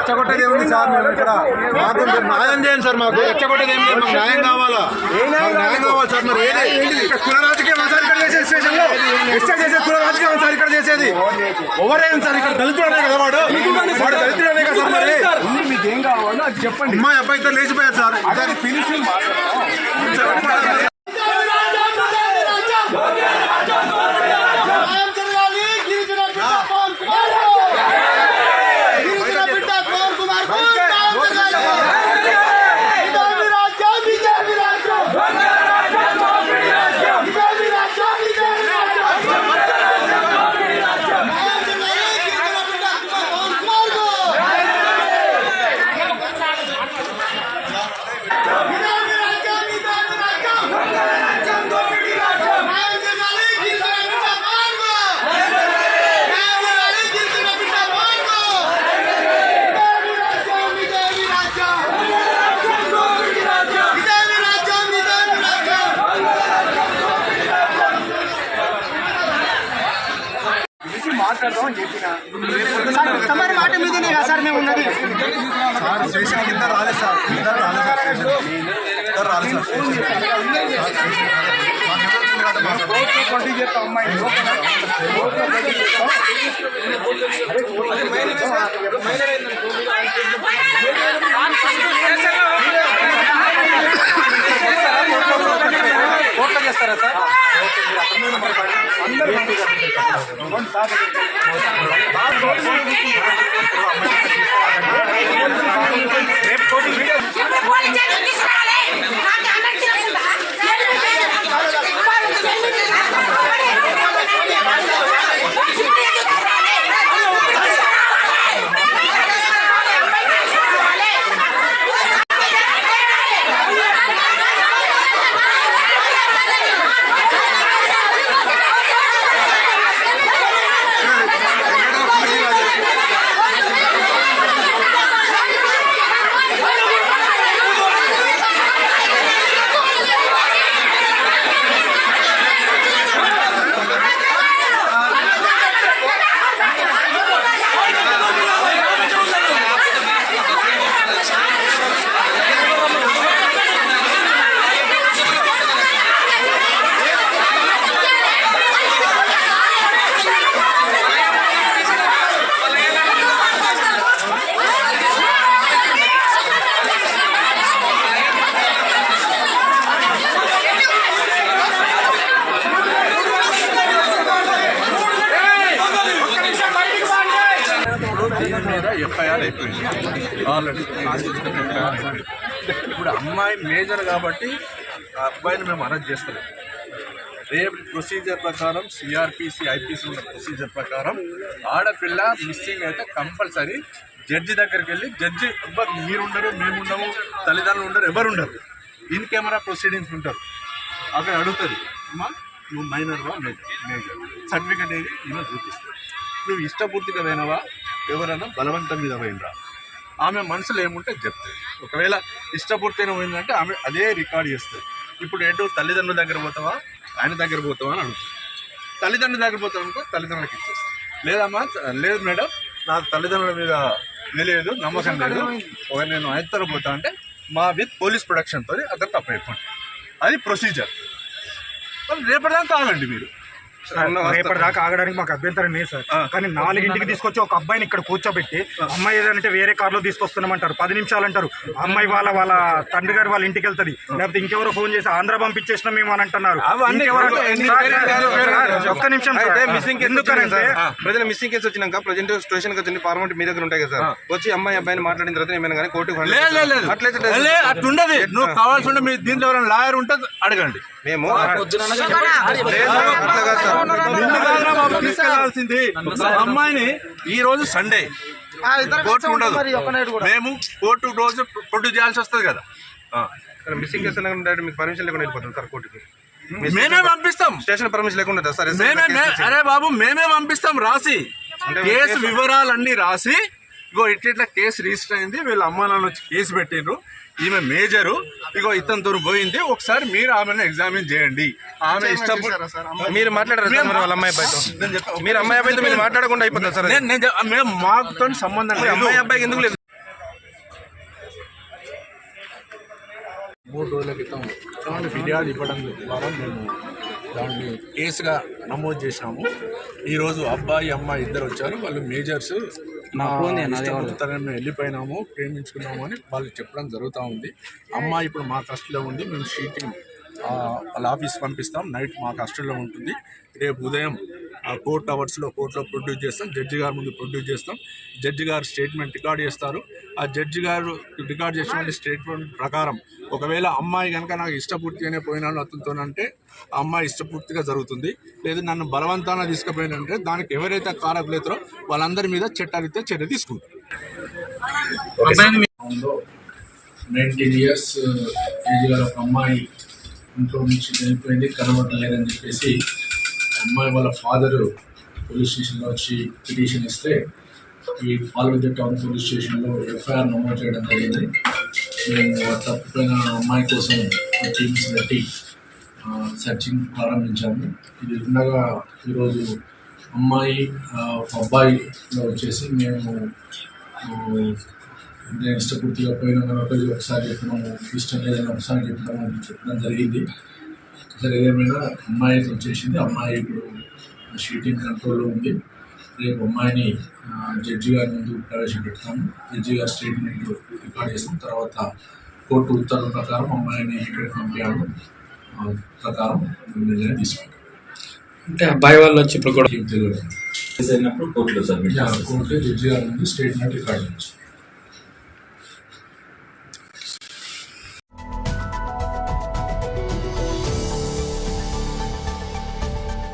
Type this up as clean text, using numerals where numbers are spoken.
రెచ్చగొట్టేది ఏముంది సార్? మేము ఇక్కడ మాకు న్యాయం చేయండి సార్. మాకు రెచ్చగొట్టేది ఏమి లేదు, మాకు న్యాయం కావాలా? న్యాయం కావాలి సార్. మరి కుల రాజకీయం సార్ ఇక్కడ చేసే స్టేషన్లో ఎక్స్ట్రా చేసే కుల రాజకీయం సార్ ఇక్కడ చేసేది ఎవరేం సార్? ఇక్కడ దళితుడనే కదా వాడు దళితుడనే కదా సార్. మరి మీకు ఏం కావాలో అది చెప్పండి. అమ్మాయి అబ్బాయితో లేచిపోయారు సార్. పిలిచి మాట మీదనే కదా సార్ మేము ఉన్నది. స్టేషన్ కింద రాలేదు సార్. కోర్టులో చేస్తారా సార్? ఎఫ్ఐఆర్ అయిపోయింది ఆల్రెడీ. ఇప్పుడు అమ్మాయి మేజర్ కాబట్టి ఆ అబ్బాయిని మేము అరెస్ట్ చేస్తలేము. రేపు ప్రొసీజర్ ప్రకారం సిఆర్పిసి ఐపీసీ ఉన్న ప్రొసీజర్ ప్రకారం ఆడపిల్ల మిస్సింగ్ అయితే కంపల్సరీ జడ్జి దగ్గరికి వెళ్ళి జడ్జి ఎవ్వరు మీరుండరు, మేముండము, తల్లిదండ్రులు ఉండరు, ఎవరు ఉండరు, ఇన్ కెమెరా ప్రొసీడింగ్స్ ఉంటారు. అక్కడ అడుగుతుంది, అమ్మా నువ్వు మైనర్వా మేజర్ సర్టిఫికెట్ ఏది ఈమె చూపిస్తుంది. నువ్వు ఇష్టపూర్తిగా పోయినవా, ఎవరైనా బలవంతం మీద పోయినరా, ఆమె మనసులో ఏముంటే చెప్తుంది. ఒకవేళ ఇష్టపూర్తిగా పోయిందంటే ఆమె అదే రికార్డ్ చేస్తుంది. ఇప్పుడు ఏంటో తల్లిదండ్రుల దగ్గర పోతావా, ఆయన దగ్గర పోతావా అని అడుగుతుంది. తల్లిదండ్రుల దగ్గర పోతావు అనుకో తల్లిదండ్రులకి ఇచ్చేస్తాను. లేదమ్మా లేదు మేడం నాకు తల్లిదండ్రుల మీద తెలియదు, నమ్మకం లేదు, నేను ఆయన పోతా అంటే మా విత్ పోలీస్ ప్రొడక్షన్తో అతను తప్పు అయిపోయింది. అది ప్రొసీజర్. రేపటిదాకా కాదండి మీరు, రేపటిదాకా ఆగడానికి మాకు అభ్యంతరం లేదు సార్. కానీ 4ంటికి తీసుకొచ్చి ఒక అబ్బాయిని ఇక్కడ కూర్చోబెట్టి అమ్మాయి ఏదంటే వేరే కారులో తీసుకొస్తున్నామంటారు, 10 నిమిషాలు అంటారు. అమ్మాయి వాళ్ళ తండ్రి గారు వాళ్ళ ఇంటికి వెళ్తుంది, లేకపోతే ఇంకెవరో ఫోన్ చేసి ఆంధ్ర పంపించేసినాం మేము అని అంటున్నారు. ఒక్క నిమిషం, ఎందుకంటే ప్రజలు మిస్సింగ్ కేసు వచ్చినాక ప్రజెంట్ స్టేషన్ కి వచ్చి ఫార్మాలిటీ మీ దగ్గర ఉంటాయి కదా సార్, వచ్చి అమ్మాయి అబ్బాయిని మాట్లాడిన తర్వాత ఏమైనా కానీ కోర్టుకు అట్లుండదు. నువ్వు కావాల్సి ఉంటే మీ దీంట్లో ఎవరైనా లాయర్ ఉంటే అడగండి. మేము తీసుకెళ్లాల్సింది అమ్మాయిని. ఈ రోజు సండే కోర్టు ఉండదు, మేము కోర్టు రోజు ప్రొడ్యూస్ చేయాల్సి వస్తుంది కదా. మిస్సింగ్ కేసు మీకు పర్మిషన్ లేకుండా వెళ్ళిపోతాం సార్ కోర్టుకి. మేమే పంపిస్తాం, స్టేషన్ పర్మిషన్ లేకుండా సార్. అరే బాబు మేమే పంపిస్తాం రాసి, కేసు వివరాలన్నీ రాసి, ఇగో ఇట్లా కేసు రిజిస్టర్ అయింది, వీళ్ళ అమ్మా నాన్న వచ్చి కేసు పెట్టిండ్రు, ఈమె మేజరు, ఇగో ఇతని దూరం పోయింది, ఒకసారి మీరు ఆమెను ఎగ్జామిన్ చేయండి. ఆమె ఇష్టం మీరు మాట్లాడారు సార్ వాళ్ళ అమ్మాయి అబ్బాయితో, మీరు అమ్మాయి అబ్బాయితో మీరు మాట్లాడకుండా అయిపోతుంది సార్. మాతో సంబంధం అమ్మాయి అబ్బాయికి ఎందుకు లేదు? 3 రోజుల క్రితం ఫిర్యాదు ఇవ్వడం ద్వారా మేము దాన్ని కేసుగా నమోదు చేసినాము. ఈరోజు అబ్బాయి అమ్మాయి ఇద్దరు వచ్చారు. వాళ్ళు మేజర్స్ మేము వెళ్ళిపోయినాము, ప్రేమించుకున్నాము అని వాళ్ళు చెప్పడం జరుగుతూ ఉంది. అమ్మాయి ఇప్పుడు మా కస్టడీలో ఉంది. మేము షీటింగ్ వాళ్ళ ఆఫీస్ పంపిస్తాం. నైట్ మా కస్టడీలో ఉంటుంది. రేపు ఉదయం కోర్ట్ అవర్స్లో కోర్టులో ప్రొడ్యూస్ చేస్తాం. జడ్జి గారి ముందు ప్రొడ్యూస్ చేస్తాం. జడ్జి గారు స్టేట్మెంట్ రికార్డ్ చేస్తారు. ఆ జడ్జి గారు రికార్డ్ చేసిన స్టేట్మెంట్ ప్రకారం ఒకవేళ అమ్మాయి కనుక నాకు ఇష్టపూర్తిగానే పోయినాను అతనితోనంటే ఆ అమ్మాయి ఇష్టపూర్తిగా జరుగుతుంది. లేదు నన్ను బలవంతాన తీసుకుపోయినంటే దానికి ఎవరైతే కారకులైతారో వాళ్ళందరి మీద చట్టారీత్యా చర్య తీసుకుంటారు. 19 years ఏజ్ గల ఒక అమ్మాయి ఇంట్లో నుంచి వెళ్ళిపోయింది, కనబడలేదని చెప్పేసి అమ్మాయి వాళ్ళ ఫాదరు పోలీస్ స్టేషన్లో వచ్చి పిటిషన్ ఇస్తే ఈ పాల్గొండ టౌన్ పోలీస్ స్టేషన్లో ఎఫ్ఐఆర్ నమోదు చేయడం జరిగింది. మేము తప్పిపోయిన అమ్మాయి కోసం టీమ్స్ పెట్టి సెర్చింగ్ ప్రారంభించాము. ఇది ఉండగా ఈరోజు అమ్మాయి అబ్బాయిలో వచ్చేసి మేము నేను ఇష్టపూర్తిగా పోయిన ఒకసారి చెప్పినాము, ఇష్టం లేదని ఒకసారి చెప్పడం జరిగింది. సరే ఏమైనా అమ్మాయి వచ్చేసింది. అమ్మాయి ఇప్పుడు షీటింగ్ కంట్రోల్లో ఉంది. రేపు అమ్మాయిని జడ్జి గారి ముందు ప్రవేశపెడతాము. జడ్జి గారి స్టేట్మెంట్ రికార్డ్ చేస్తాం. తర్వాత కోర్టు ఉత్తర్వుల ప్రకారం అమ్మాయిని ఇక్కడికి పంపించాము ప్రకారం నిర్ణయం తీసుకుంటాం. అంటే అబ్బాయి వాళ్ళు వచ్చి ఇప్పుడు కూడా తెలియదు. కోర్టు జడ్జి గారి ముందు స్టేట్మెంట్ రికార్డ్ చేస్తాం.